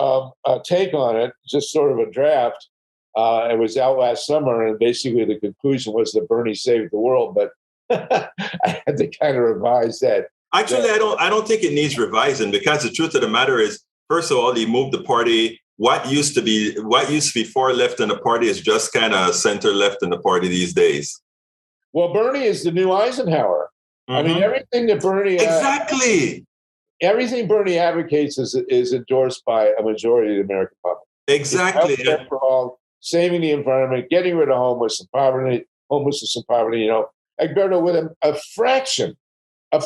Speaker 7: take on it, just sort of a draft. It was out last summer, and basically the conclusion was that Bernie saved the world, but I had to kind of revise that.
Speaker 1: Actually, I don't think it needs revising, because the truth of the matter is, first of all, he moved the party. What used to be far left in the party is just kind of center left in the party these days.
Speaker 7: Well, Bernie is the new Eisenhower. I mean, everything that Bernie everything Bernie advocates is endorsed by a majority of the American public.
Speaker 1: Exactly.
Speaker 7: Healthcare for all, saving the environment, getting rid of homelessness and poverty. You know, Alberto, with a fraction of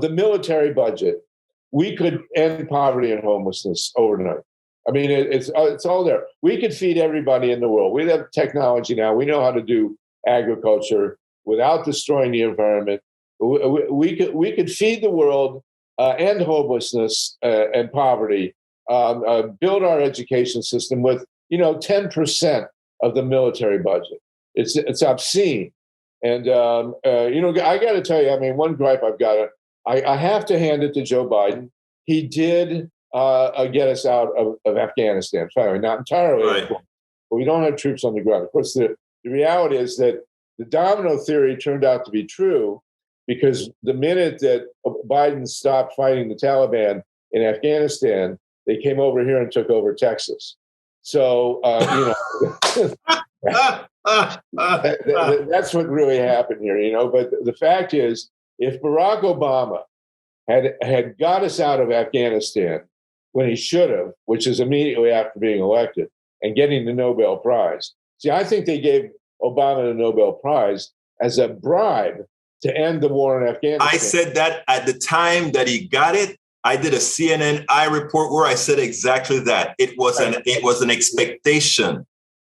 Speaker 7: the military budget, we could end poverty and homelessness overnight. I mean, it's all there. We could feed everybody in the world. We have technology now. We know how to do agriculture without destroying the environment. We could feed the world, end homelessness and poverty, build our education system with 10% of the military budget. It's obscene, and I got to tell you, I mean, one gripe I've got, I have to hand it to Joe Biden. He did get us out of Afghanistan, finally, not entirely,
Speaker 1: right,
Speaker 7: but we don't have troops on the ground. Of course, the reality is that the domino theory turned out to be true, because the minute that Biden stopped fighting the Taliban in Afghanistan, they came over here and took over Texas. So, that's what really happened here, But the fact is, if Barack Obama had got us out of Afghanistan when he should have, which is immediately after being elected and getting the Nobel Prize. See, I think they gave Obama the Nobel Prize as a bribe to end the war in Afghanistan.
Speaker 1: I said that at the time that he got it. I did a CNN report where I said exactly that. It was an expectation.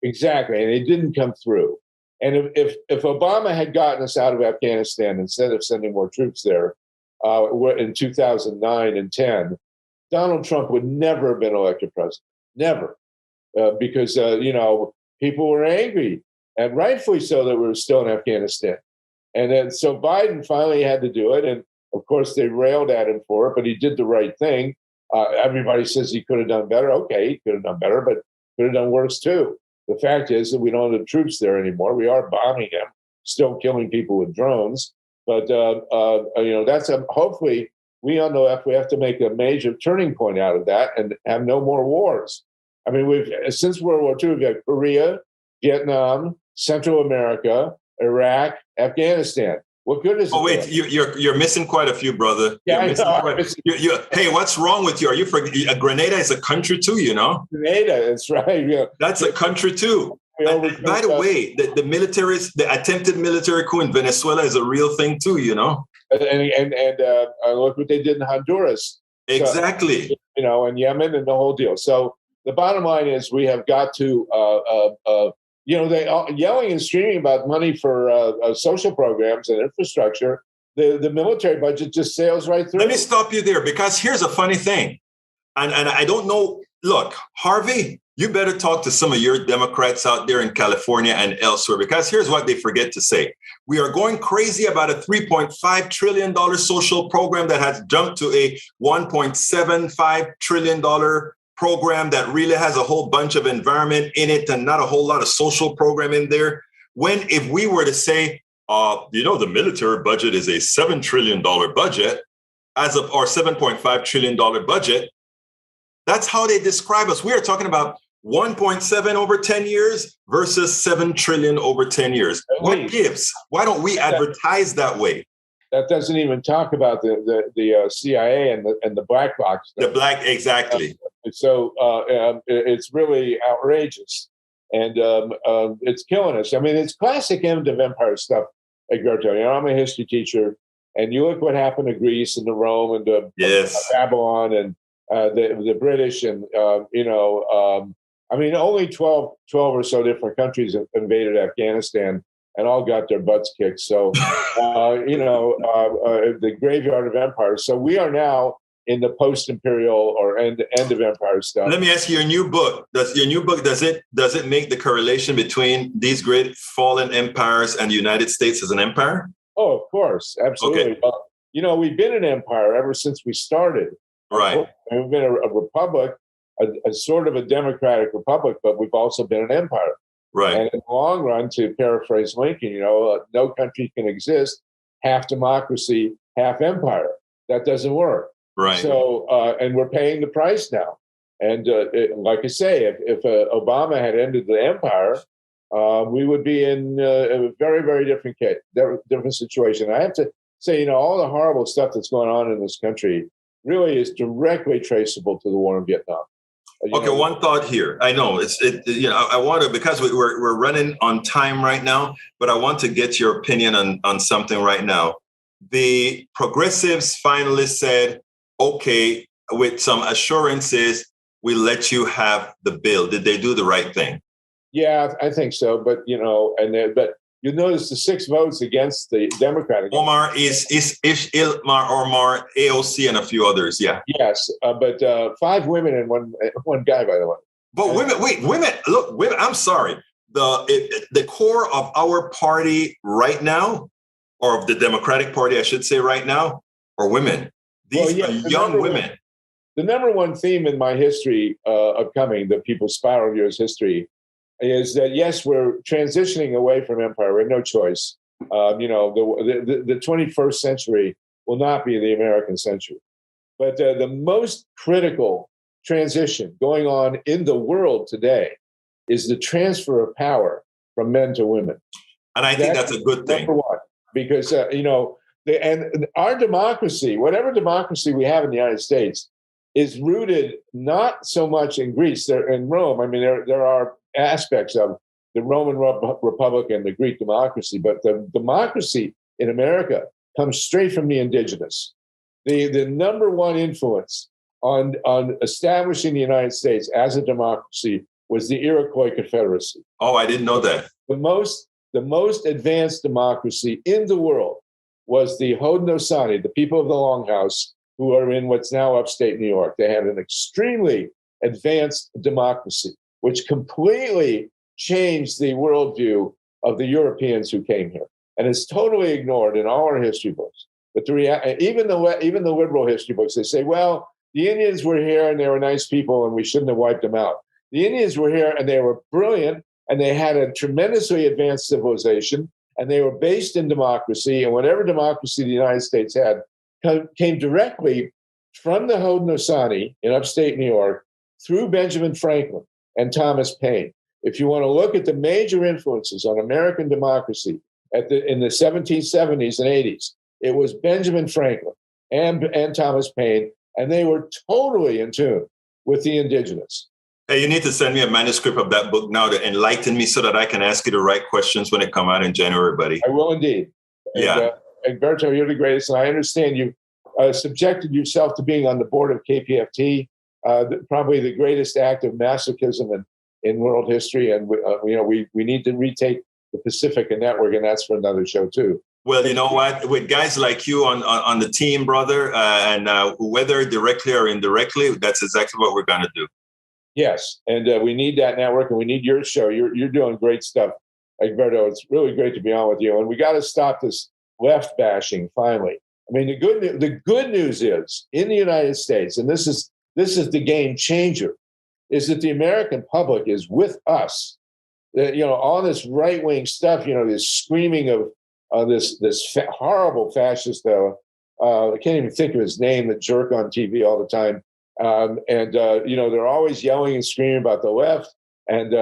Speaker 7: Exactly, and it didn't come through. And if Obama had gotten us out of Afghanistan instead of sending more troops there in 2009 and 10, Donald Trump would never have been elected president. Never, because people were angry, and rightfully so, that we were still in Afghanistan. And then so Biden finally had to do it, and of course they railed at him for it, but he did the right thing. Everybody says he could have done better. Okay, he could have done better, but could have done worse too. The fact is that we don't have the troops there anymore. We are bombing them, still killing people with drones. But that's hopefully we on the left, we have to make a major turning point out of that and have no more wars. I mean, since World War II, we've got Korea, Vietnam, Central America, Iraq, Afghanistan. What good is it?
Speaker 1: Oh, wait, you're missing quite a few, brother.
Speaker 7: Yeah, I know.
Speaker 1: Hey, what's wrong with you? Are you Grenada is a country too,
Speaker 7: Grenada, that's right. Yeah.
Speaker 1: That's a country too. And by the way, the attempted military coup in Venezuela is a real thing too,
Speaker 7: And look what they did in Honduras.
Speaker 1: Exactly.
Speaker 7: So, and Yemen and the whole deal. So the bottom line is we have got to they yelling and screaming about money for social programs and infrastructure. The military budget just sails right through.
Speaker 1: Let me stop you there, because here's a funny thing. And I don't know. Look, Harvey, you better talk to some of your Democrats out there in California and elsewhere, because here's what they forget to say. We are going crazy about a $3.5 trillion social program that has jumped to a $1.75 trillion program that really has a whole bunch of environment in it and not a whole lot of social program in there. When if we were to say, the military budget is a $7 trillion budget or $7.5 trillion budget, that's how they describe us. We are talking about 1.7 over 10 years versus 7 trillion over 10 years. What gives? Why don't we advertise that way?
Speaker 7: That doesn't even talk about the CIA and the black box stuff.
Speaker 1: The black, exactly.
Speaker 7: So it's really outrageous, and it's killing us. I mean, it's classic end of empire stuff, Egberto. I'm a history teacher, and you look what happened to Greece and to Rome and to Babylon and the British, and only 12 or so different countries have invaded Afghanistan and all got their butts kicked. So, the graveyard of empire. So we are now in the post-imperial or end of empire stuff.
Speaker 1: Let me ask you, does it make the correlation between these great fallen empires and the United States as an empire?
Speaker 7: Oh, of course. Absolutely. Okay. We've been an empire ever since we started.
Speaker 1: Right.
Speaker 7: We've been a republic, a sort of a democratic republic, but we've also been an empire.
Speaker 1: Right.
Speaker 7: And in the long run, to paraphrase Lincoln, no country can exist half democracy, half empire. That doesn't work.
Speaker 1: Right.
Speaker 7: So, and we're paying the price now. And like I say, if Obama had ended the empire, we would be in a very, very different case, different situation. I have to say, all the horrible stuff that's going on in this country really is directly traceable to the war in Vietnam.
Speaker 1: Okay, one thought here. I know I want to, because we're running on time right now, but I want to get your opinion on something right now. The progressives finally said, okay, with some assurances, we let you have the bill. Did they do the right thing?
Speaker 7: Yeah, I think so. But but you notice the 6 votes against the Democratic.
Speaker 1: Omar is Omar, AOC, and a few others. Yeah.
Speaker 7: Yes, but 5 women and one guy, by the way.
Speaker 1: But women. Look, women. I'm sorry. The core of our party right now, or of the Democratic Party, I should say, right now, are women. These are young women.
Speaker 7: The number one theme in my history upcoming, the People's Spiral Years history, is that, yes, we're transitioning away from empire. We have no choice. The 21st century will not be the American century. But the most critical transition going on in the world today is the transfer of power from men to women.
Speaker 1: And I think that's a good thing.
Speaker 7: Number one, because, and our democracy, whatever democracy we have in the United States, is rooted not so much in Greece, in Rome. I mean, there are aspects of the Roman Republic and the Greek democracy, but the democracy in America comes straight from the indigenous. The number one influence on establishing the United States as a democracy was the Iroquois Confederacy.
Speaker 1: Oh, I didn't know that.
Speaker 7: The most advanced democracy in the world was the Haudenosaunee, the people of the Longhouse, who are in what's now upstate New York. They had an extremely advanced democracy, which completely changed the worldview of the Europeans who came here. And it's totally ignored in all our history books. But even the liberal history books, they say, well, the Indians were here and they were nice people and we shouldn't have wiped them out. The Indians were here and they were brilliant and they had a tremendously advanced civilization and they were based in democracy. And whatever democracy the United States had came directly from the Haudenosaunee in upstate New York through Benjamin Franklin and Thomas Paine. If you want to look at the major influences on American democracy in the 1770s and 80s, it was Benjamin Franklin and Thomas Paine, and they were totally in tune with the indigenous.
Speaker 1: Hey, you need to send me a manuscript of that book now to enlighten me so that I can ask you the right questions when it come out in January, buddy.
Speaker 7: I will indeed.
Speaker 1: Yeah.
Speaker 7: And Berto, you're the greatest, and I understand you've subjected yourself to being on the board of KPFT, probably the greatest act of masochism in world history. And we need to retake the Pacifica Network, and that's for another show too.
Speaker 1: Well, you know what? With guys like you on the team, brother, and whether directly or indirectly, that's exactly what we're going to do.
Speaker 7: Yes, and we need that network, and we need your show. You're doing great stuff, Egberto. It's really great to be on with you, and we got to stop this left bashing finally. I mean, the good news is in the United States, and this is the game changer, is that the American public is with us. All this right wing stuff, this screaming of this horrible fascist. I can't even think of his name. The jerk on TV all the time. They're always yelling and screaming about the left, and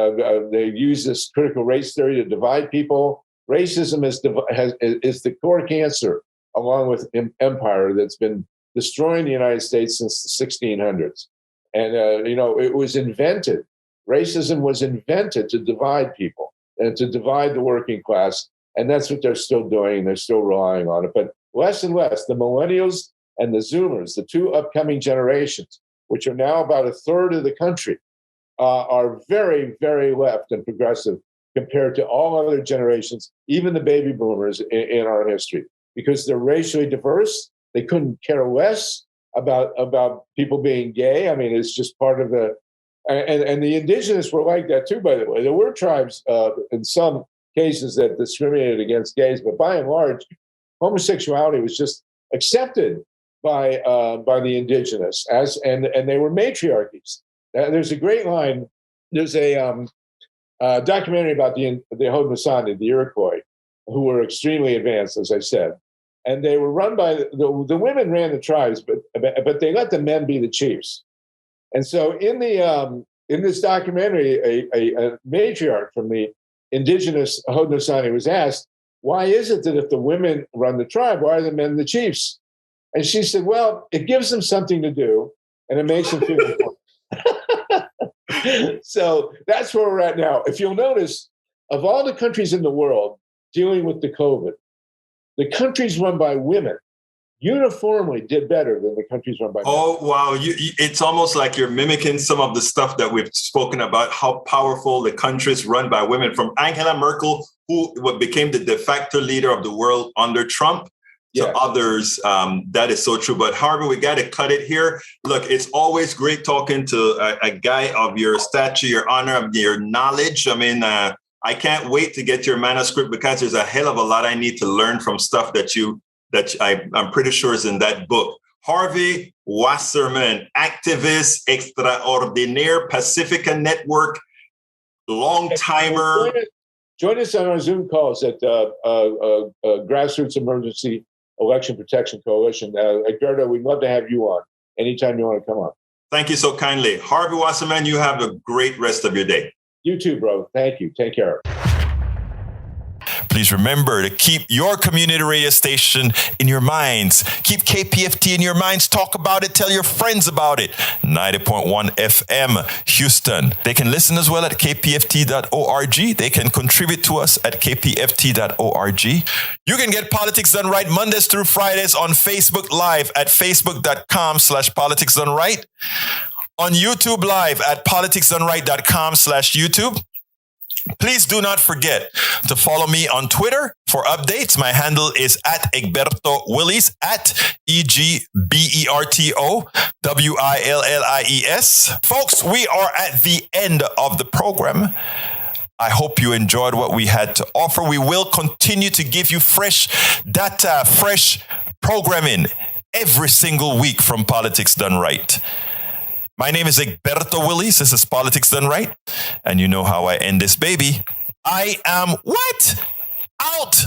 Speaker 7: they use this critical race theory to divide people. Racism is the core cancer, along with empire, that's been destroying the United States since the 1600s. And it was invented. Racism was invented to divide people and to divide the working class, and that's what they're still doing. And they're still relying on it, but less and less. The millennials and the Zoomers, the two upcoming generations, which are now about a third of the country, are very, very left and progressive compared to all other generations, even the baby boomers in our history, because they're racially diverse. They couldn't care less about people being gay. I mean, it's just part of the, and the indigenous were like that too, by the way. There were tribes in some cases that discriminated against gays, but by and large, homosexuality was just accepted by the indigenous and they were matriarchies. There's a great line. There's a documentary about the Haudenosaunee, the Iroquois, who were extremely advanced, as I said, and they were run by the women ran the tribes, but they let the men be the chiefs. And so in this documentary, a matriarch from the indigenous Haudenosaunee was asked, why is it that if the women run the tribe, why are the men the chiefs? And she said, well, it gives them something to do and it makes them feel important. So that's where we're at now. If you'll notice, of all the countries in the world dealing with the COVID, the countries run by women uniformly did better than the countries run by men.
Speaker 1: Oh, wow. It's almost like you're mimicking some of the stuff that we've spoken about, how powerful the countries run by women, from Angela Merkel, who became the de facto leader of the world under Trump, to others. That is so true. But Harvey, we got to cut it here. Look, it's always great talking to a guy of your stature, your honor, of your knowledge. I mean, I can't wait to get your manuscript, because there's a hell of a lot I need to learn from stuff that I'm pretty sure is in that book. Harvey Wasserman, activist extraordinaire, Pacifica Network, long timer.
Speaker 7: Join us on our Zoom calls at Grassroots Emergency Election Protection Coalition. Egberto, we'd love to have you on anytime you want to come on.
Speaker 1: Thank you so kindly. Harvey Wasserman, you have a great rest of your day.
Speaker 7: You too, bro. Thank you. Take care.
Speaker 1: Please remember to keep your community radio station in your minds. Keep KPFT in your minds. Talk about it. Tell your friends about it. 90.1 FM, Houston. They can listen as well at kpft.org. They can contribute to us at kpft.org. You can get Politics Done Right Mondays through Fridays on Facebook Live at facebook.com/Politics Done Right. On YouTube Live at politicsdoneright.com/YouTube. Please do not forget to follow me on Twitter for updates. My handle is at Egberto Willies, at EGBERTO WILLIES. Folks, we are at the end of the program. I hope you enjoyed what we had to offer. We will continue to give you fresh data, fresh programming every single week from Politics Done Right. My name is Egberto Willies. This is Politics Done Right. And you know how I end this baby. I am what? Out.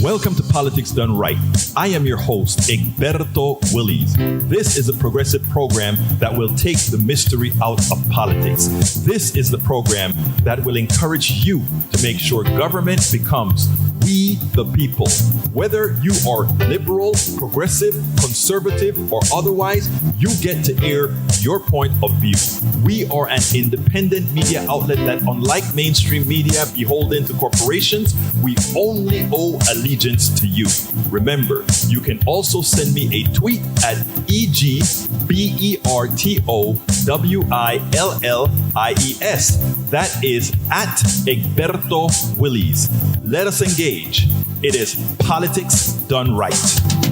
Speaker 1: Welcome to Politics Done Right. I am your host, Egberto Willies. This is a progressive program that will take the mystery out of politics. This is the program that will encourage you to make sure government becomes we the people. Whether you are liberal, progressive, conservative, or otherwise, you get to air your point of view. We are an independent media outlet that, unlike mainstream media beholden to corporations, we only owe allegiance to you. Remember, you can also send me a tweet at EGBERTOWILLIES. That is at Egberto Willies. Let us engage. It is Politics Done Right.